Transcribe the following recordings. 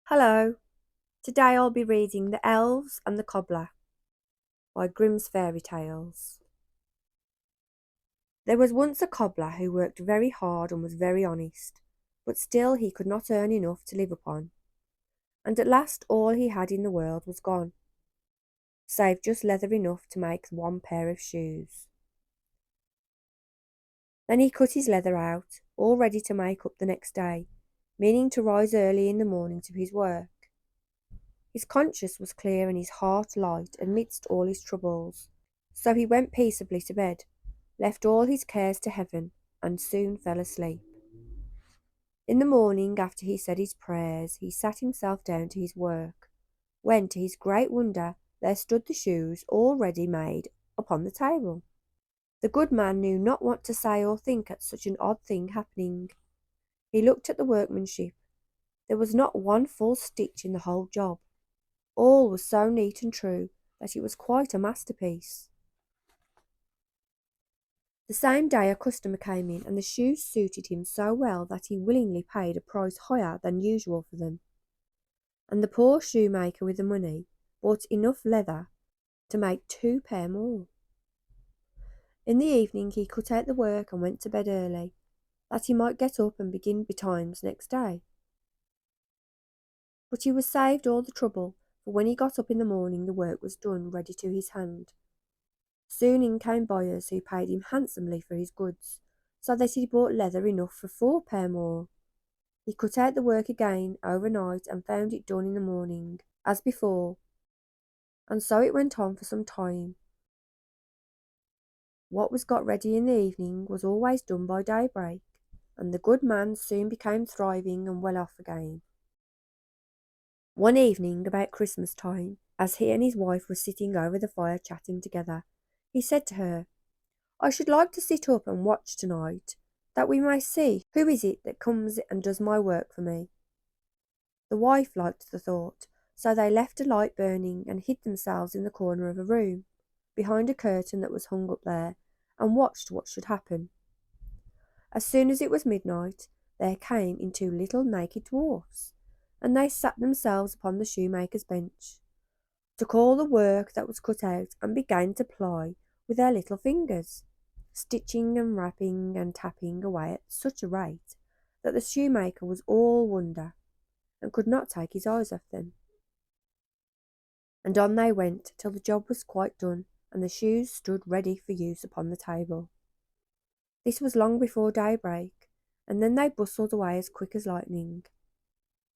Hello, today I'll be reading The Elves and the Cobbler by Grimm's Fairy Tales. There was once a cobbler who worked very hard and was very honest, but still he could not earn enough to live upon, and at last all he had in the world was gone, save just leather enough to make one pair of shoes. Then he cut his leather out, all ready to make up the next day, meaning to rise early in the morning to his work. His conscience was clear and his heart light amidst all his troubles. So he went peaceably to bed, left all his cares to heaven, and soon fell asleep. In the morning, after he said his prayers, he sat himself down to his work, when, to his great wonder, there stood the shoes all ready made upon the table. The good man knew not what to say or think at such an odd thing happening. He looked at the workmanship. There was not one false stitch in the whole job. All was so neat and true that it was quite a masterpiece. The same day a customer came in, and the shoes suited him so well that he willingly paid a price higher than usual for them. And the poor shoemaker with the money bought enough leather to make 2 pair more. In the evening he cut out the work and went to bed early, that he might get up and begin betimes next day. But he was saved all the trouble, for when he got up in the morning the work was done ready to his hand. Soon in came buyers who paid him handsomely for his goods, so that he bought leather enough for 4 pair more. He cut out the work again overnight and found it done in the morning, as before, and so it went on for some time. What was got ready in the evening was always done by daybreak, and the good man soon became thriving and well off again. One evening about Christmas time, as he and his wife were sitting over the fire chatting together, he said to her, "I should like to sit up and watch tonight, that we may see who is it that comes and does my work for me." The wife liked the thought, so they left a light burning and hid themselves in the corner of a room, behind a curtain that was hung up there, and watched what should happen. As soon as it was midnight, there came in 2 little naked dwarfs, and they sat themselves upon the shoemaker's bench, took all the work that was cut out, and began to ply with their little fingers, stitching and rapping and tapping away at such a rate that the shoemaker was all wonder, and could not take his eyes off them. And on they went till the job was quite done, and the shoes stood ready for use upon the table. This was long before daybreak, and then they bustled away as quick as lightning.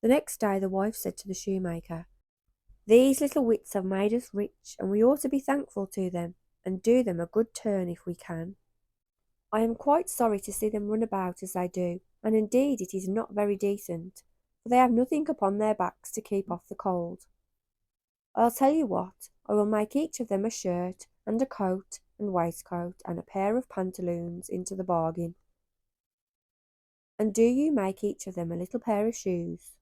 The next day the wife said to the shoemaker, "These little wits have made us rich, and we ought to be thankful to them, and do them a good turn if we can. I am quite sorry to see them run about as they do, and indeed it is not very decent, for they have nothing upon their backs to keep off the cold. I'll tell you what, I will make each of them a shirt, and a coat and waistcoat, and a pair of pantaloons into the bargain. And do you make each of them a little pair of shoes."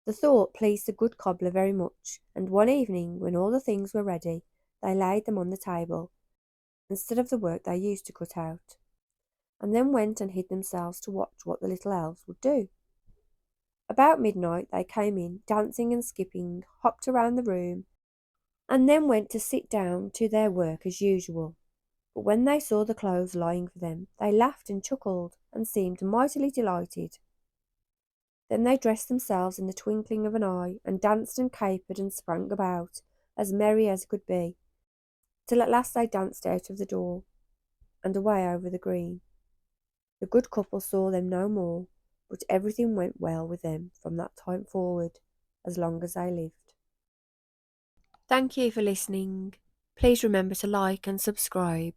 The thought pleased the good cobbler very much, and one evening, when all the things were ready, they laid them on the table, instead of the work they used to cut out, and then went and hid themselves to watch what the little elves would do. About midnight they came in, dancing and skipping, hopped around the room, and then went to sit down to their work as usual. But when they saw the clothes lying for them, they laughed and chuckled, and seemed mightily delighted. Then they dressed themselves in the twinkling of an eye, and danced and capered and sprang about, as merry as could be, till at last they danced out of the door, and away over the green. The good couple saw them no more, but everything went well with them from that time forward, as long as they lived. Thank you for listening. Please remember to like and subscribe.